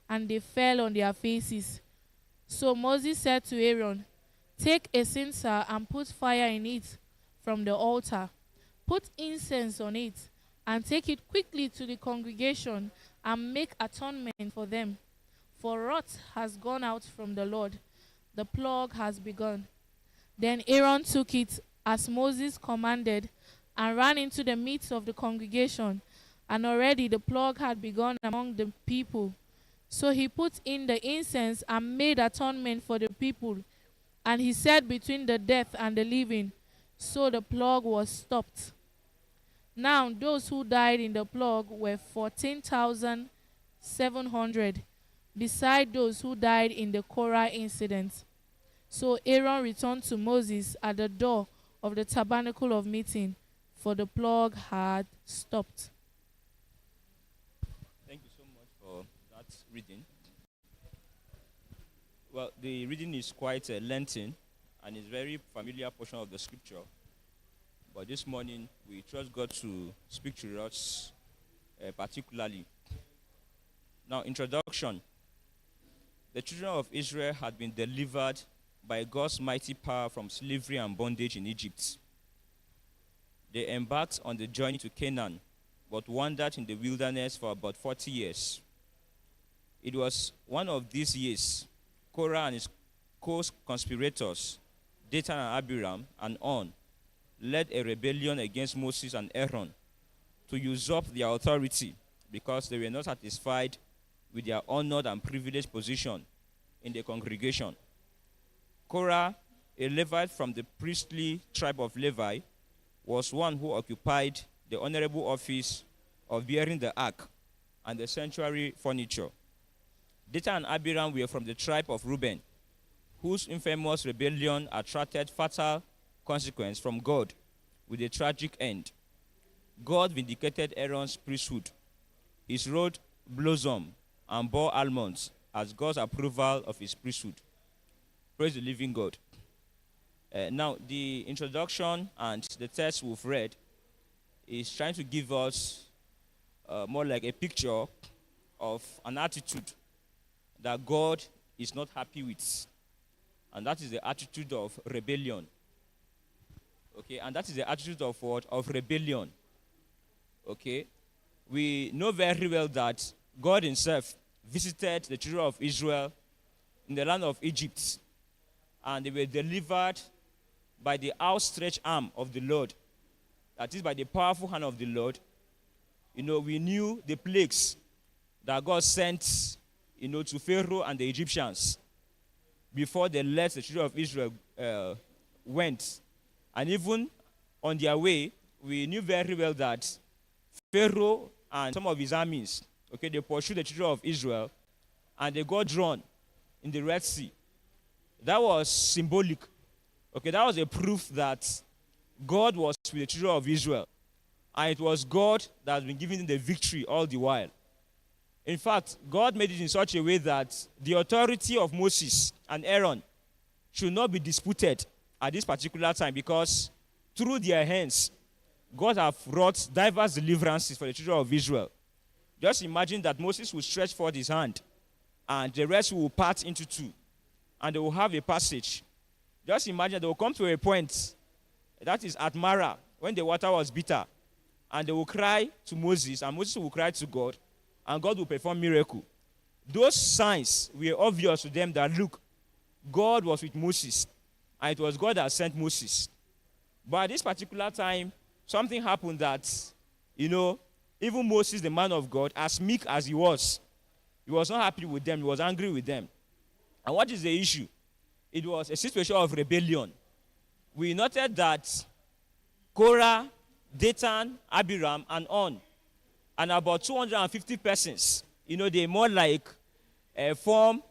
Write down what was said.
and they fell on their faces. So Moses said to Aaron, "Take a censer and put fire in it from the altar. Put incense on it, and take it quickly to the congregation and make atonement for them. For wrath has gone out from the Lord. The plague has begun." Then Aaron took it as Moses commanded and ran into the midst of the congregation, and already the plague had begun among the people. So he put in the incense and made atonement for the people, and he said between the dead and the living, so the plague was stopped. Now those who died in the plague were 14,700, beside those who died in the Korah incident. So Aaron returned to Moses at the door of the tabernacle of meeting, for the plague had stopped. Thank you so much for that reading. Well, the reading is quite lengthy and is very familiar portion of the scripture. But this morning, we trust God to speak to us particularly. Now, introduction. The children of Israel had been delivered by God's mighty power from slavery and bondage in Egypt. They embarked on the journey to Canaan, but wandered in the wilderness for about 40 years. It was one of these years, Korah and his co-conspirators, Dathan and Abiram, and On, led a rebellion against Moses and Aaron to usurp their authority because they were not satisfied with their honored and privileged position in the congregation. Korah, a Levite from the priestly tribe of Levi, was one who occupied the honorable office of bearing the ark and the sanctuary furniture. Dathan and Abiram were from the tribe of Reuben, whose infamous rebellion attracted fatal consequence from God with a tragic end. God vindicated Aaron's priesthood. His rod blossomed and bore almonds as God's approval of his priesthood. Praise the living God. Now, the introduction and the text we've read is trying to give us more like a picture of an attitude that God is not happy with. And that is the attitude of rebellion. Okay, and that is the attitude of what? Of rebellion. Okay, we know very well that God himself visited the children of Israel in the land of Egypt, and they were delivered by the outstretched arm of the Lord. That is, by the powerful hand of the Lord. You know, we knew the plagues that God sent, you know, to Pharaoh and the Egyptians before they let the children of Israel went. And even on their way, we knew very well that Pharaoh and some of his armies, okay, they pursued the children of Israel, and they got drawn in the Red Sea. That was symbolic. Okay, that was a proof that God was with the children of Israel. And it was God that has been giving them the victory all the while. In fact, God made it in such a way that the authority of Moses and Aaron should not be disputed at this particular time, because through their hands, God have wrought diverse deliverances for the children of Israel. Just imagine that Moses will stretch forth his hand, and the rest will part into two, and they will have a passage. Just imagine they will come to a point, that is at Marah, when the water was bitter, and they will cry to Moses, and Moses will cry to God, and God will perform miracle. Those signs were obvious to them that, look, God was with Moses, and it was God that sent Moses. But at this particular time, something happened that, you know, even Moses, the man of God, as meek as he was not happy with them. He was angry with them. And what is the issue? It was a situation of rebellion. We noted that Korah, Dathan, Abiram, and On, and about 250 persons, you know, they more like form